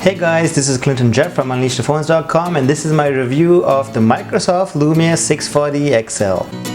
Hey guys, this is Clinton Jeff from UnleashThePhones.com and this is my review of the Microsoft Lumia 640 XL.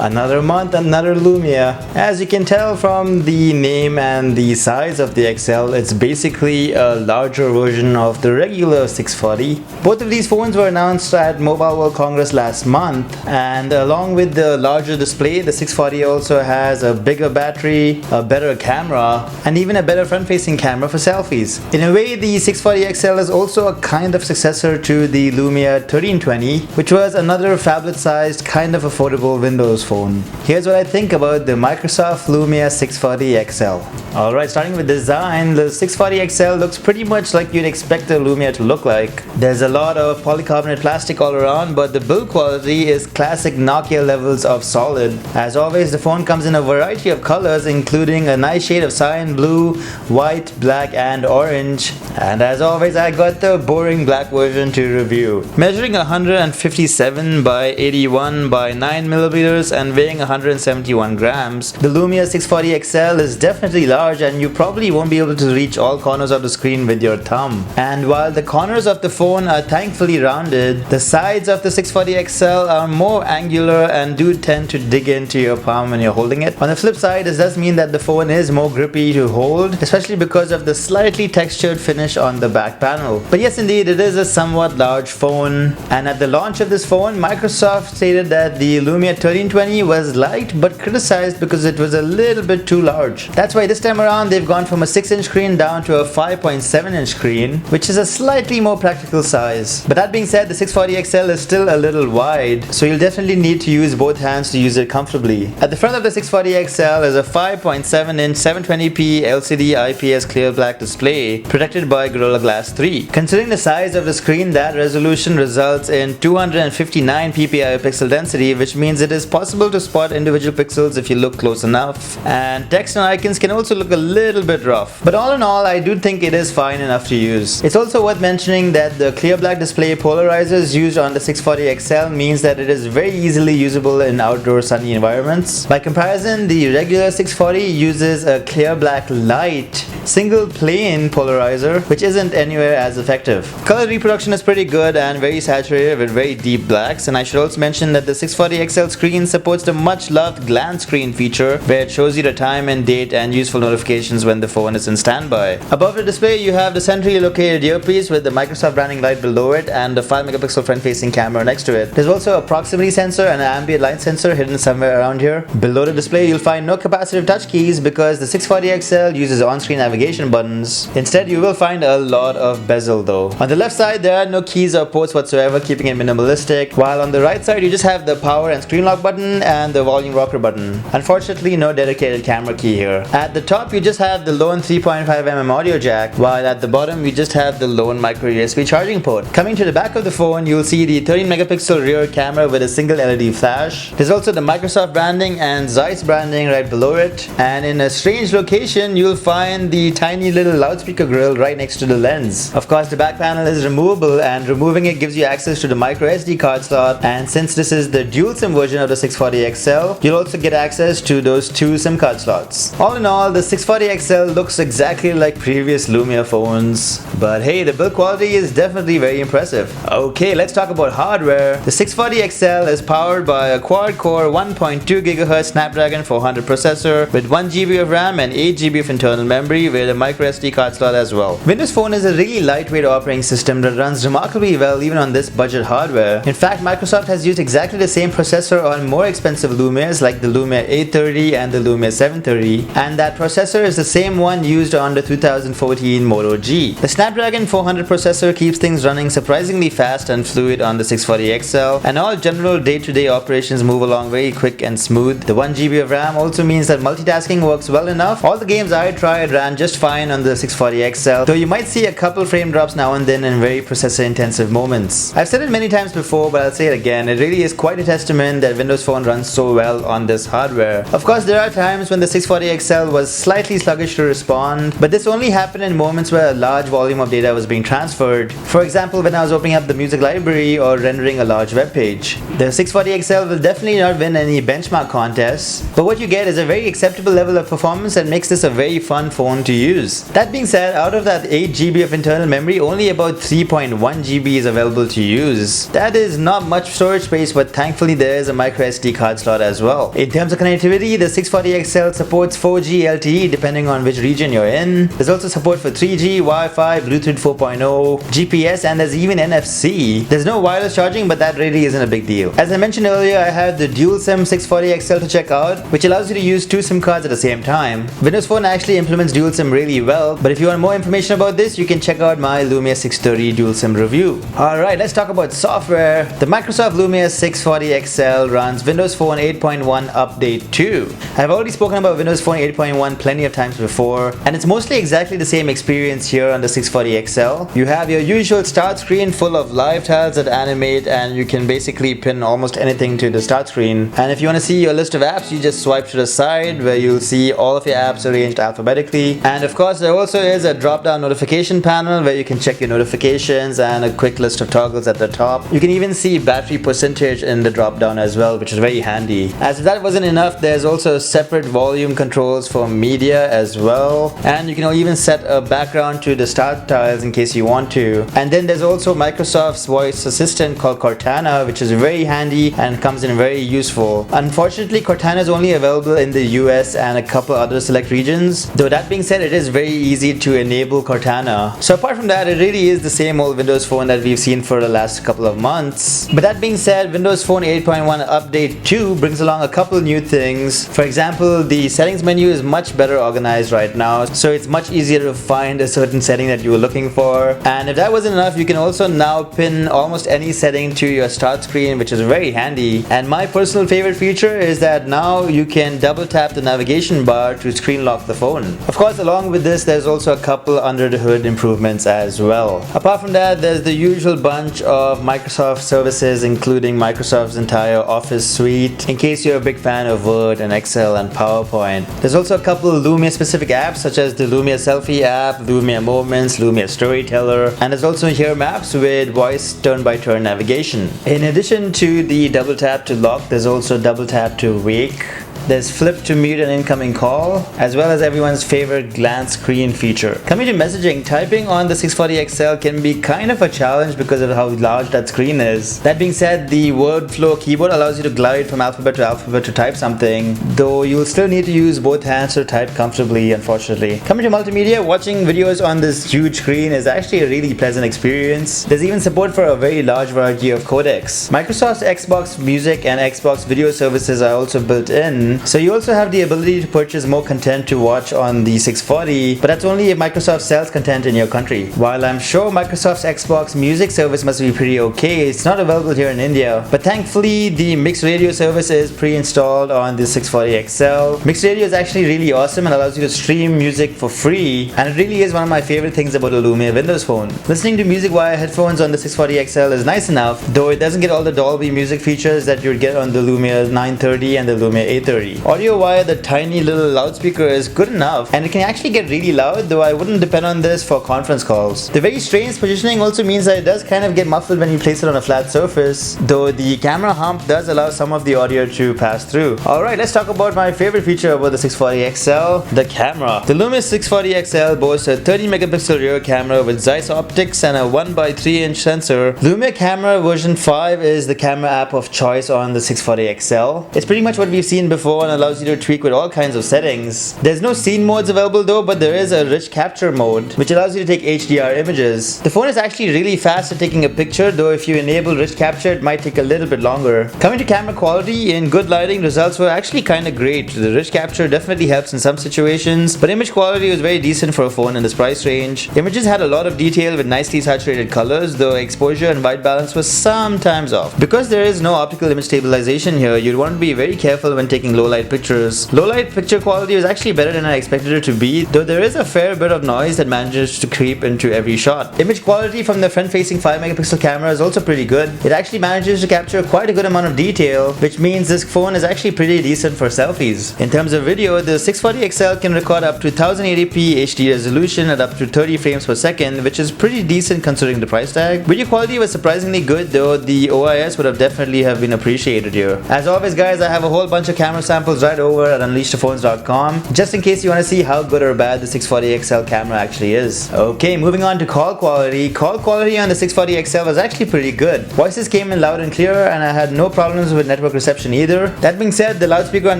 Another month, another Lumia. As you can tell from the name and the size of the XL, it's basically a larger version of the regular 640. Both of these phones were announced at Mobile World Congress last month, and along with the larger display, the 640 also has a bigger battery, a better camera, and even a better front-facing camera for selfies. In a way, the 640 XL is also a kind of successor to the Lumia 1320, which was another phablet-sized, kind of affordable Windows phone. Here's what I think about the Microsoft Lumia 640 XL. Alright, starting with design, the 640 XL looks pretty much like you'd expect a Lumia to look like. There's a lot of polycarbonate plastic all around, but the build quality is classic Nokia levels of solid. As always, the phone comes in a variety of colors, including a nice shade of cyan blue, white, black, and orange. And as always, I got the boring black version to review. Measuring 157 by 81 by 9mm and weighing 171 grams, the Lumia 640 XL is definitely large and you probably won't be able to reach all corners of the screen with your thumb. And while the corners of the phone are thankfully rounded, the sides of the 640 XL are more angular and do tend to dig into your palm when you're holding it. On the flip side, this does mean that the phone is more grippy to hold, especially because of the slightly textured finish on the back panel. But yes, indeed, it is a somewhat large phone, and at the launch of this phone, Microsoft stated that the Lumia 1320 was liked but criticized because it was a little bit too large. That's why this time around they've gone from a 6-inch screen down to a 5.7-inch screen, which is a slightly more practical size. But that being said, the 640 XL is still a little wide, so you'll definitely need to use both hands to use it comfortably. At the front of the 640 XL is a 5.7-inch 720p LCD IPS clear black display protected by Gorilla Glass 3. Considering the size of the screen, that resolution results in 259 ppi pixel density, which means it is possible to spot individual pixels if you look close enough, and text and icons can also look a little bit rough. But all in all, I do think it is fine enough to use. It's also worth mentioning that the clear black display polarizers used on the 640 XL means that it is very easily usable in outdoor sunny environments. By comparison, the regular 640 uses a clear black light single plane polarizer, which isn't anywhere as effective. Color reproduction is pretty good and very saturated with very deep blacks, and I should also mention that the 640 XL screen supports the much loved glance screen feature where it shows you the time and date and useful notifications when the phone is in standby. Above the display you have the centrally located earpiece with the Microsoft branding light below it and the 5-megapixel front-facing camera next to it. There's also a proximity sensor and an ambient light sensor hidden somewhere around here. Below the display you'll find no capacitive touch keys because the 640 XL uses on-screen navigation buttons. Instead you will find a lot of bezel though. On the left side there are no keys or ports whatsoever, keeping it minimalistic, while on the right side you just have the power and screen lock button and the volume rocker button. Unfortunately, no dedicated camera key here. At the top you just have the lone 3.5mm audio jack, while at the bottom you just have the lone micro USB charging port. Coming to the back of the phone, you'll see the 13-megapixel rear camera with a single LED flash. There's also the Microsoft branding and Zeiss branding right below it, and in a strange location you'll find the tiny little loudspeaker grill right next to the lens. Of course, the back panel is removable, and removing it gives you access to the micro SD card slot, and since this is the dual SIM version of the 640 XL, you'll also get access to those 2 SIM card slots. All in all, the 640 XL looks exactly like previous Lumia phones, but hey, the build quality is definitely very impressive. Okay, let's talk about hardware. The 640 XL is powered by a quad-core 1.2 GHz Snapdragon 400 processor with 1 GB of RAM and 8 GB of internal memory with a micro SD card slot as well. Windows Phone is a really lightweight operating system that runs remarkably well even on this budget hardware. In fact, Microsoft has used exactly the same processor on more expensive Lumias like the Lumia 830 and the Lumia 730, and that processor is the same one used on the 2014 Moto G. The Snapdragon 400 processor keeps things running surprisingly fast and fluid on the 640 XL, and all general day-to-day operations move along very quick and smooth. The 1 GB of RAM also means that multitasking works well enough. All the games I tried ran just fine on the 640XL, though you might see a couple frame drops now and then in very processor intensive moments. I've said it many times before, but I'll say it again, it really is quite a testament that Windows Phone runs so well on this hardware. Of course, there are times when the 640XL was slightly sluggish to respond, but this only happened in moments where a large volume of data was being transferred. For example, when I was opening up the music library or rendering a large web page. The 640XL will definitely not win any benchmark contests, but what you get is a very acceptable level of performance that makes this a very fun phone to use. That being said, out of that 8 GB of internal memory, only about 3.1 GB is available to use. That is not much storage space, but thankfully there is a micro SD card slot as well. In terms of connectivity, the 640XL supports 4G LTE depending on which region you're in. There's also support for 3G, Wi-Fi, Bluetooth 4.0, GPS, and there's even NFC. There's no wireless charging, but that really isn't a big deal. As I mentioned earlier, I have the dual SIM 640XL to check out, which allows you to use 2 SIM cards at the same time. Windows Phone actually implements dual SIM really well, but if you want more information about this, you can check out my Lumia 630 dual SIM review. Alright, let's talk about software. The Microsoft Lumia 640XL runs Windows Phone 8.1 Update 2. I've already spoken about Windows Phone 8.1 plenty of times before, and it's mostly exactly the same experience here on the 640XL. You have your usual start screen full of live tiles that animate, and you can basically pin almost anything to the start screen. And if you want to see your list of apps, you just swipe to the side where you'll see all of your apps arranged alphabetically. And of course, there also is a drop-down notification panel where you can check your notifications and a quick list of toggles at the top. You can even see battery percentage in the drop-down as well, which is very handy. As if that wasn't enough, there's also separate volume controls for media as well, and you can even set a background to the start tiles in case you want to. And then there's also Microsoft's voice assistant called Cortana, which is very handy and comes in very useful. Unfortunately, Cortana is only available in the US and a couple other select regions, though that being said, it is very easy to enable Cortana. So apart from that, it really is the same old Windows Phone that we've seen for the last couple of months. But that being said, Windows Phone 8.1 Update 2 brings along a couple new things. For example, the settings menu is much better organized right now, so it's much easier to find a certain setting that you were looking for. And if that wasn't enough, you can also now pin almost any setting to your start screen, which is very handy. And my personal favorite feature is that now you can double tap the navigation bar to screen lock the phone. Of course, along with this, there's also a couple under the hood improvements as well. Apart from that, there's the usual bunch of Microsoft services, including Microsoft's entire Office suite, in case you're a big fan of Word and Excel and PowerPoint. There's also a couple Lumia specific apps such as the Lumia Selfie app, Lumia Moments, Lumia Storyteller, and there's also here maps with voice turn-by-turn navigation. In addition to the double tap to lock, there's also double tap to wake. There's flip to mute an incoming call, as well as everyone's favorite glance screen feature. Coming to messaging, typing on the 640XL can be kind of a challenge because of how large that screen is. That being said, the Wordflow keyboard allows you to glide from alphabet to type something, though you'll still need to use both hands to type comfortably, unfortunately. Coming to multimedia, watching videos on this huge screen is actually a really pleasant experience. There's even support for a very large variety of codecs. Microsoft's Xbox Music and Xbox Video services are also built in, so you also have the ability to purchase more content to watch on the 640, but that's only if Microsoft sells content in your country. While I'm sure Microsoft's Xbox Music service must be pretty okay, it's not available here in India. But thankfully, the Mixed Radio service is pre-installed on the 640XL. Mixed Radio is actually really awesome and allows you to stream music for free, and it really is one of my favorite things about a Lumia Windows Phone. Listening to music via headphones on the 640XL is nice enough, though it doesn't get all the Dolby music features that you'd get on the Lumia 930 and the Lumia 830. Audio via the tiny little loudspeaker is good enough, and it can actually get really loud, though I wouldn't depend on this for conference calls. The very strange positioning also means that it does kind of get muffled when you place it on a flat surface, though the camera hump does allow some of the audio to pass through. Alright, let's talk about my favorite feature about the 640XL, the camera. The Lumia 640XL boasts a 30 megapixel rear camera with Zeiss optics and a 1x3 inch sensor. Lumia Camera version 5 is the camera app of choice on the 640XL. It's pretty much what we've seen before and allows you to tweak with all kinds of settings. There's no scene modes available though, but there is a rich capture mode which allows you to take HDR images. The phone is actually really fast at taking a picture, though if you enable rich capture it might take a little bit longer. Coming to camera quality, in good lighting results were actually kinda great. The rich capture definitely helps in some situations, but image quality was very decent for a phone in this price range. Images had a lot of detail with nicely saturated colors, though exposure and white balance was sometimes off. Because there is no optical image stabilization here, you'd want to be very careful when taking low light pictures. Low light picture quality is actually better than I expected it to be, though there is a fair bit of noise that manages to creep into every shot. Image quality from the front facing 5 megapixel camera is also pretty good. It actually manages to capture quite a good amount of detail, which means this phone is actually pretty decent for selfies. In terms of video, the 640 XL can record up to 1080p HD resolution at up to 30 frames per second, which is pretty decent considering the price tag. Video quality was surprisingly good, though the OIS would have definitely have been appreciated here. As always guys, I have a whole bunch of camera samples right over at UnleashThePhones.com, just in case you want to see how good or bad the 640 XL camera actually is. Okay, moving on to call quality. Call quality on the 640 XL was actually pretty good. Voices came in loud and clear, and I had no problems with network reception either. That being said, the loudspeaker on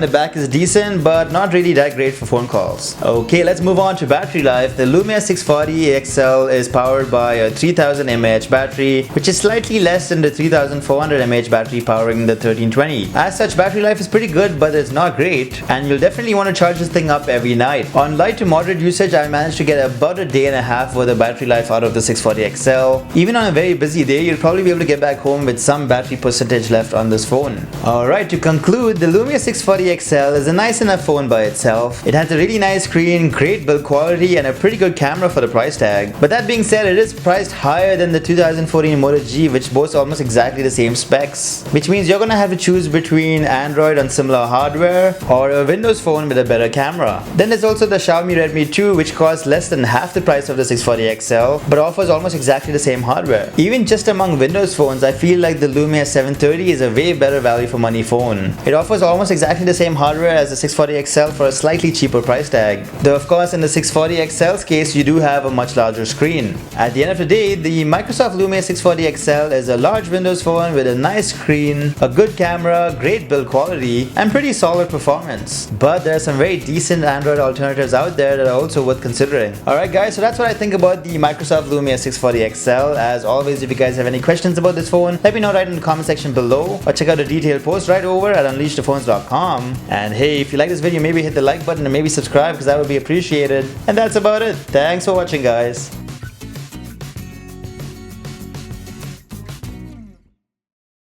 the back is decent, but not really that great for phone calls. Okay, let's move on to battery life. The Lumia 640 XL is powered by a 3000 mAh battery, which is slightly less than the 3400 mAh battery powering the 1320. As such, battery life is pretty good, but it's not great, and you'll definitely want to charge this thing up every night. On light to moderate usage, I managed to get about a day and a half worth of battery life out of the 640 XL. Even on a very busy day, you'll probably be able to get back home with some battery percentage left on this phone. Alright, to conclude, the Lumia 640 XL is a nice enough phone by itself. It has a really nice screen, great build quality, and a pretty good camera for the price tag. But that being said, it is priced higher than the 2014 Moto G, which boasts almost exactly the same specs, which means you're gonna have to choose between Android on similar hardware or a Windows phone with a better camera. Then there's also the Xiaomi Redmi 2, which costs less than half the price of the 640 XL, but offers almost exactly the same hardware. Even just among Windows phones, I feel like the Lumia 730 is a way better value for money phone. It offers almost exactly the same hardware as the 640 XL for a slightly cheaper price tag. Though of course in the 640 XL's case, you do have a much larger screen. At the end of the day, the Microsoft Lumia 640 XL is a large Windows phone with a nice screen, a good camera, great build quality, and pretty solid performance. But there are some very decent Android alternatives out there that are also worth considering. Alright guys, so that's what I think about the Microsoft Lumia 640 XL. As always, if you guys have any questions about this phone, let me know right in the comment section below, or check out a detailed post right over at UnleashThePhones.com. And hey, if you like this video, maybe hit the like button and maybe subscribe, because that would be appreciated. And that's about it. Thanks for watching guys.